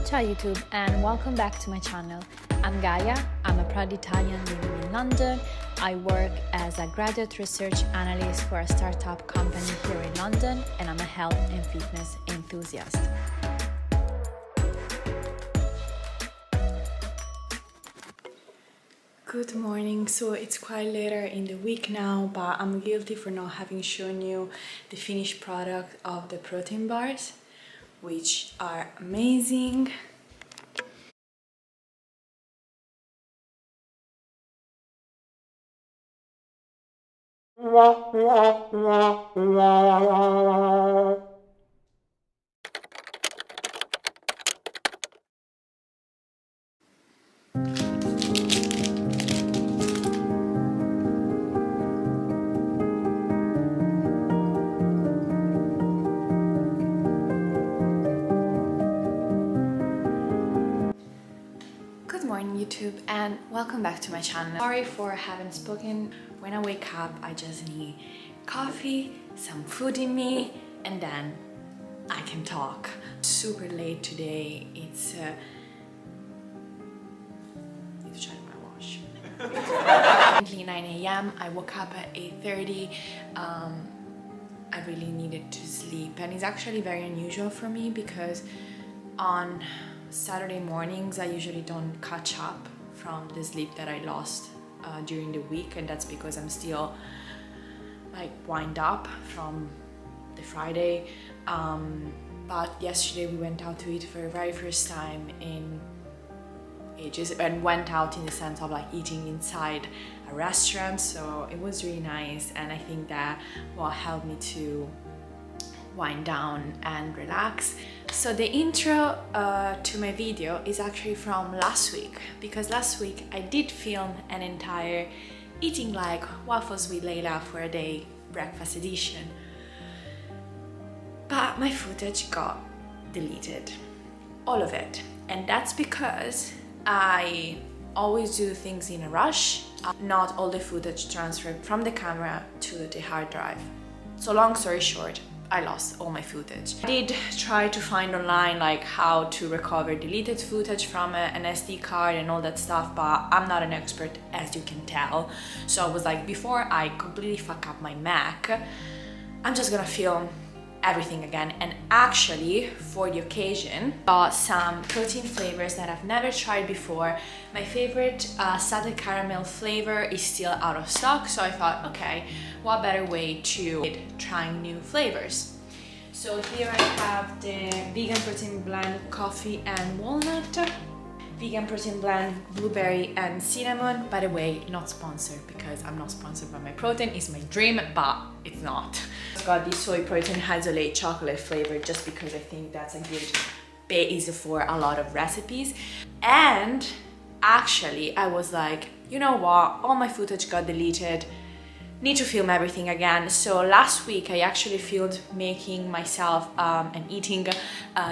Ciao YouTube and welcome back to my channel. I'm Gaia, I'm a proud Italian living in London. I work as a graduate research analyst for a startup company here in London, and I'm a health and fitness enthusiast. Good morning. So it's quite later in the week now, but I'm guilty for not having shown you the finished product of the protein bars, which are amazing. Good morning YouTube and welcome back to my channel. Sorry for haven't spoken. When I wake up I just need coffee, some food in me, and then I can talk. Super late today. It's need to check my watch. Currently 9 a.m. I woke up at 8:30. I really needed to sleep, and it's actually very unusual for me because on Saturday mornings I usually don't catch up from the sleep that I lost during the week, and that's because I'm still like wind up from the Friday. But yesterday we went out to eat for the very first time in ages, and went out in the sense of like eating inside a restaurant, so it was really nice, and I think that what helped me to wind down and relax. So the intro to my video is actually from last week, because last week I did film an entire eating like waffles with Layla for a day breakfast edition, but my footage got deleted, all of it, and that's because I always do things in a rush. Not all the footage transferred from the camera to the hard drive. So long story short, I lost all my footage. I did try to find online like how to recover deleted footage from an SD card and all that stuff, but I'm not an expert, as you can tell. So I was like, before I completely fuck up my Mac, I'm just gonna film everything again. And actually, for the occasion, got some protein flavors that I've never tried before. My favorite salted caramel flavor is still out of stock, so I thought, okay, what better way to trying new flavors. So here I have the vegan protein blend coffee and walnut, vegan protein blend blueberry and cinnamon. By the way, not sponsored, because I'm not sponsored by my protein. It's my dream, but it's not. I've got the soy protein isolate chocolate flavor just because I think that's a good base for a lot of recipes. And actually I was like, you know what, all my footage got deleted, need to film everything again. So last week I actually filmed making myself and eating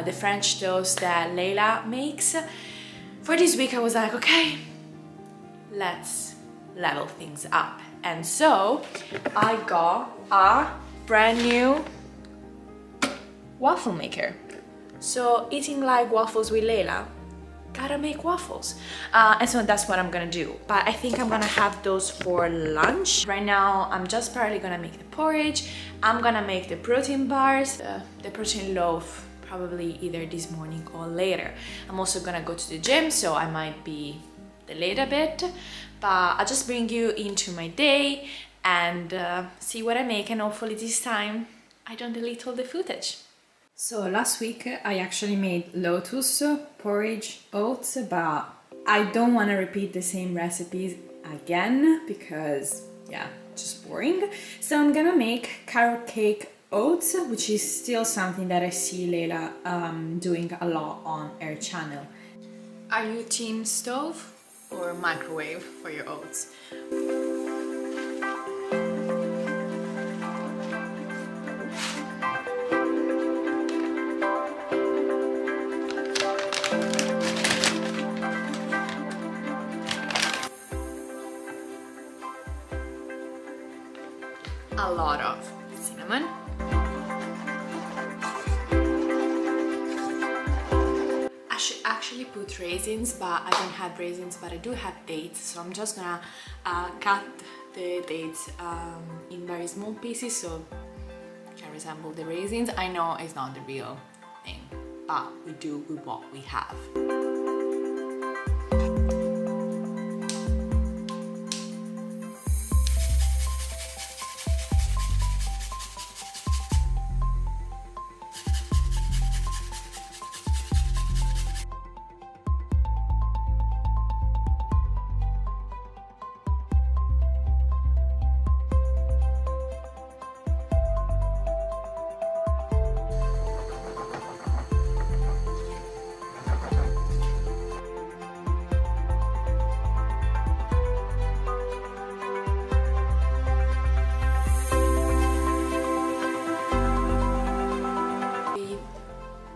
the French toast that Layla makes. For this week I was like, okay, let's level things up. And so I got a brand new waffle maker. So eating like waffles with Layla, gotta make waffles. And so that's what I'm gonna do. But I think I'm gonna have those for lunch. Right now I'm just probably gonna make the porridge. I'm gonna make the protein bars, the protein loaf, probably either this morning or later. I'm also gonna go to the gym, so I might be delayed a bit, but I'll just bring you into my day and see what I make, and hopefully this time I don't delete all the footage. So last week I actually made lotus, porridge, oats, but I don't want to repeat the same recipes again because yeah, just boring. So I'm gonna make carrot cake oats, which is still something that I see Layla doing a lot on her channel. Are you team stove or microwave for your oats? A lot of cinnamon. I should actually put raisins, but I don't have raisins, but I do have dates, so I'm just gonna cut the dates in very small pieces so it can resemble the raisins. I know it's not the real thing, but we do with what we have.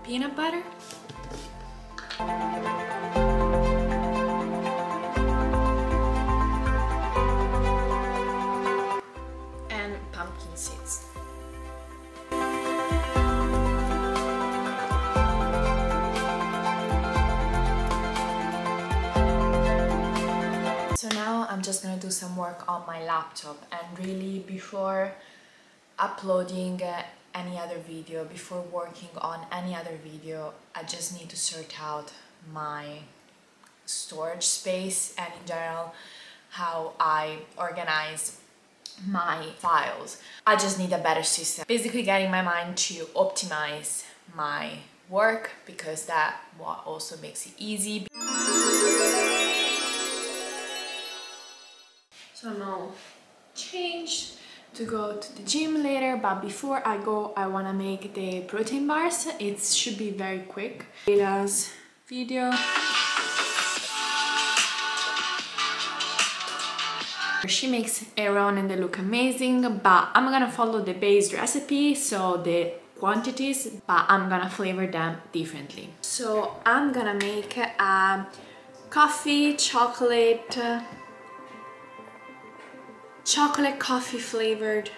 Peanut butter. And pumpkin seeds. So now I'm just gonna do some work on my laptop, and really before uploading any other video, before working on any other video, I just need to sort out my storage space and in general how I organize my files. I just need a better system. Basically getting my mind to optimize my work, because that what also makes it easy. So I'm all changed to go to the gym later, but before I go I want to make the protein bars. It should be very quick. Leila's video. She makes her own and they look amazing, but I'm gonna follow the base recipe, so the quantities, but I'm gonna flavor them differently. So I'm gonna make a coffee chocolate coffee flavored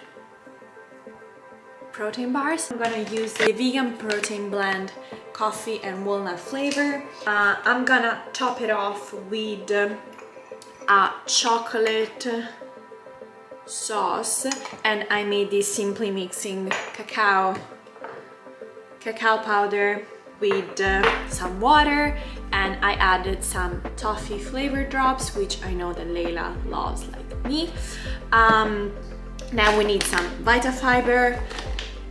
protein bars. I'm gonna use the vegan protein blend, coffee and walnut flavor. I'm gonna top it off with a chocolate sauce, and I made this simply mixing cacao powder with some water, and I added some toffee flavor drops, which I know that Leila loves like me. Now we need some Vitafiber,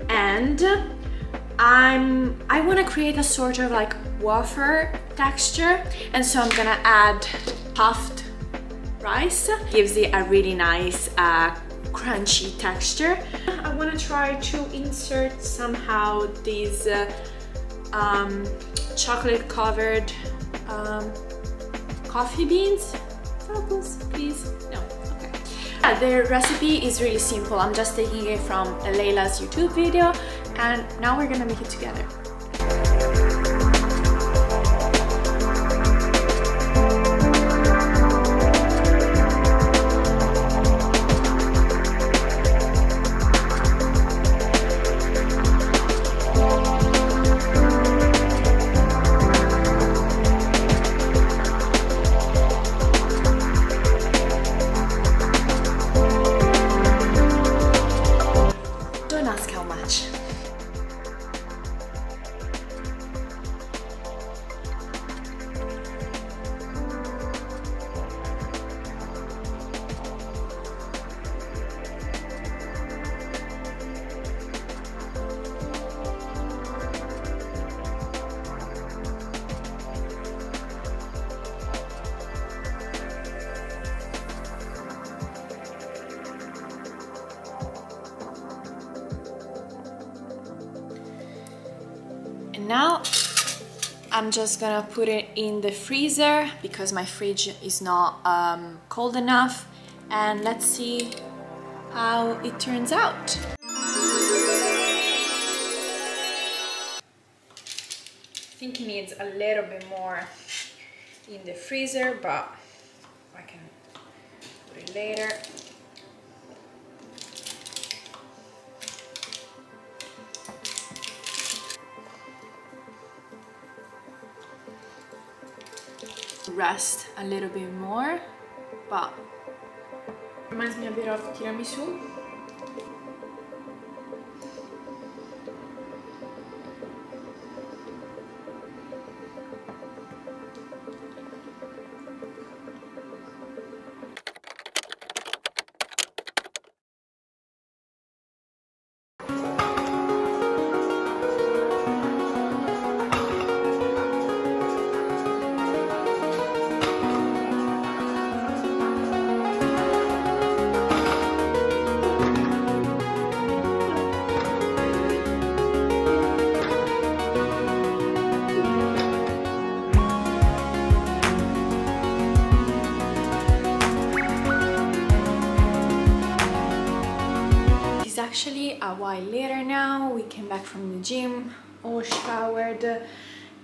and I want to create a sort of like wafer texture, and so I'm gonna add puffed rice. Gives it a really nice crunchy texture. I want to try to insert somehow these chocolate covered coffee beans. Focus, please. No. Okay. The recipe is really simple. I'm just taking it from Leila's YouTube video, and now we're gonna make it together. And now I'm just gonna put it in the freezer because my fridge is not cold enough, and let's see how it turns out. I think it needs a little bit more in the freezer, but I can put it later. rest a little bit more, but reminds me a bit of tiramisu. Actually a while later now. We came back from the gym, all showered,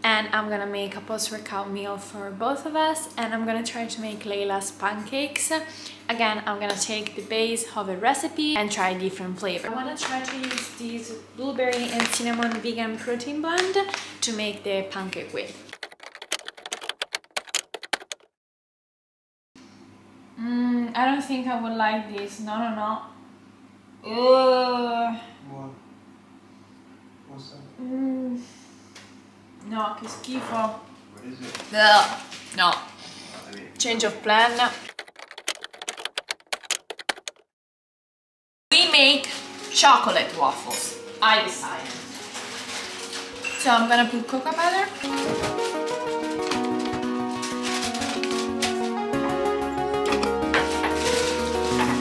and I'm gonna make a post-workout meal for both of us, and I'm gonna try to make Layla's pancakes. Again, I'm gonna take the base of a recipe and try different flavor. I wanna try to use this blueberry and cinnamon vegan protein blend to make the pancake with. I don't think I would like this. No. What? What's that? No, che schifo. What is it? No. Change of plan. We make chocolate waffles. I decided. So I'm gonna put cocoa powder.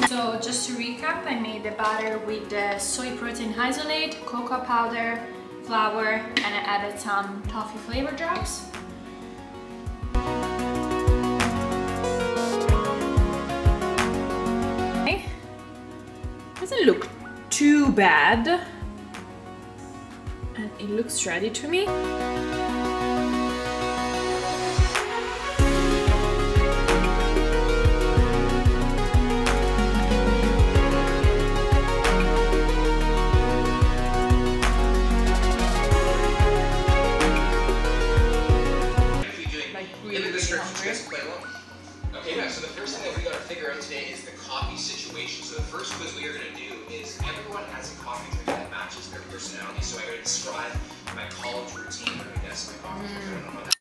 So just to recap, I made the batter with the soy protein isolate, cocoa powder, flour, and I added some toffee flavor drops. Okay. Doesn't look too bad. And it looks ready to me. Okay, yeah, so the first thing that we gotta figure out today is the coffee situation. So the first quiz we are gonna do is everyone has a coffee drink that matches their personality. So I'm gonna describe my college routine, I guess my coffee drink. I don't know how that.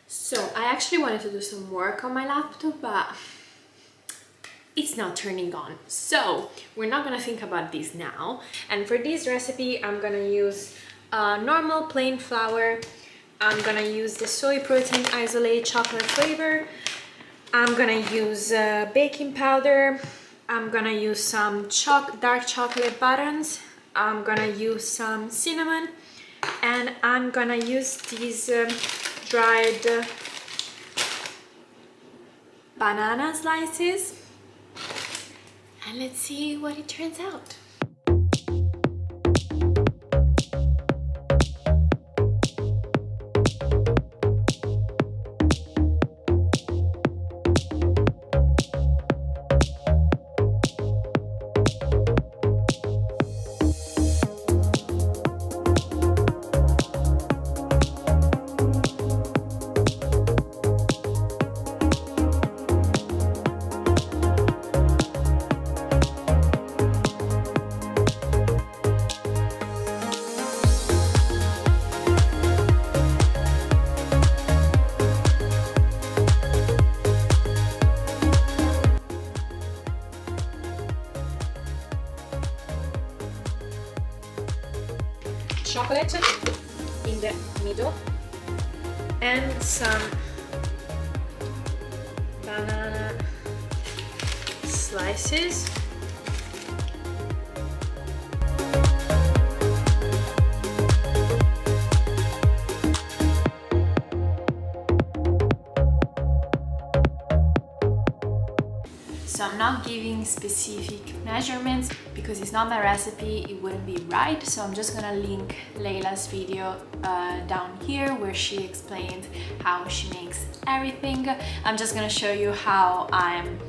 So I actually wanted to do some work on my laptop, but it's not turning on. So we're not gonna think about this now. And for this recipe, I'm gonna use normal plain flour. I'm gonna use the soy protein isolate chocolate flavor. I'm gonna use baking powder. I'm gonna use some dark chocolate buttons. I'm gonna use some cinnamon, and I'm gonna use these dried banana slices. And let's see what it turns out. Chocolate in the middle and some banana slices. So I'm not giving specific measurements because it's not my recipe, it wouldn't be right. So I'm just gonna link Layla's video down here where she explains how she makes everything. I'm just gonna show you how I'm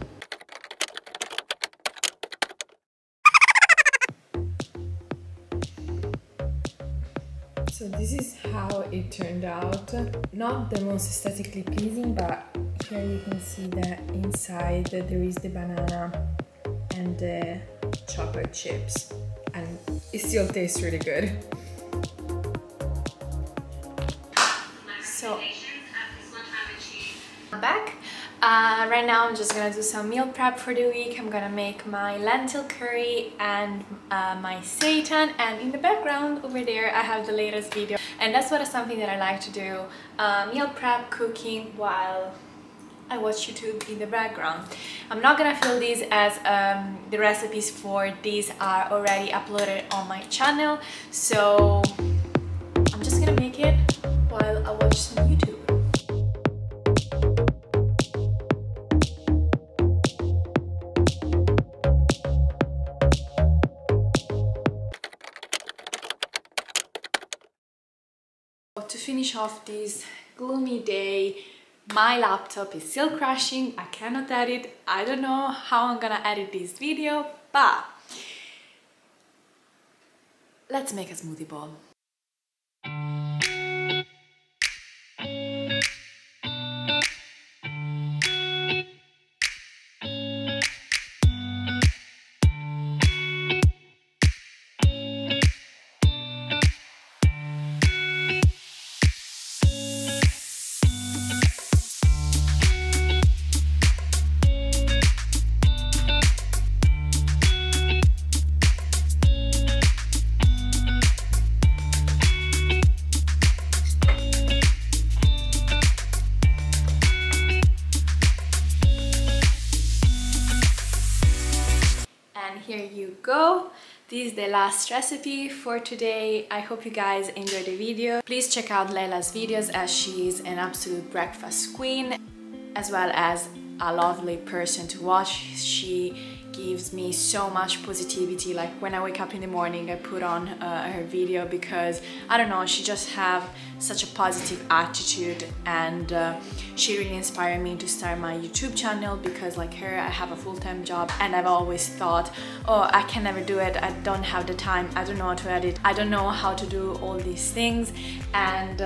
So this is how it turned out. Not the most aesthetically pleasing, but here you can see that inside there is the banana and the chocolate chips, and it still tastes really good. So I'm back. Right now I'm just gonna do some meal prep for the week. I'm gonna make my lentil curry and my seitan, and in the background over there I have the latest video, and that's something that I like to do, meal prep, cooking while I watch YouTube in the background. I'm not gonna film these as the recipes for these are already uploaded on my channel, so I'm just gonna make it while I watch some YouTube. To finish off this gloomy day, my laptop is still crashing. I cannot edit. I don't know how I'm gonna edit this video, but let's make a smoothie bowl. Here you go. This is the last recipe for today. I hope you guys enjoyed the video. Please check out Leila's videos, as she is an absolute breakfast queen, as well as a lovely person to watch. She gives me so much positivity. Like when I wake up in the morning, I put on her video because I don't know, she just have such a positive attitude, and she really inspired me to start my YouTube channel, because like her, I have a full-time job and I've always thought, oh, I can never do it, I don't have the time, I don't know how to edit, I don't know how to do all these things. And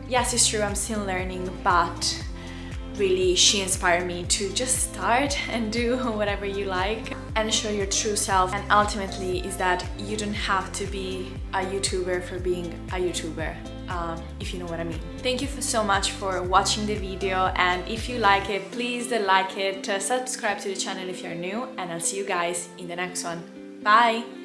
yes, it's true, I'm still learning, but really she inspired me to just start and do whatever you like and show your true self. And ultimately is that you don't have to be a YouTuber for being a YouTuber, if you know what I mean. Thank you so much for watching the video, and if you like it, please like it, subscribe to the channel if you're new, and I'll see you guys in the next one. Bye!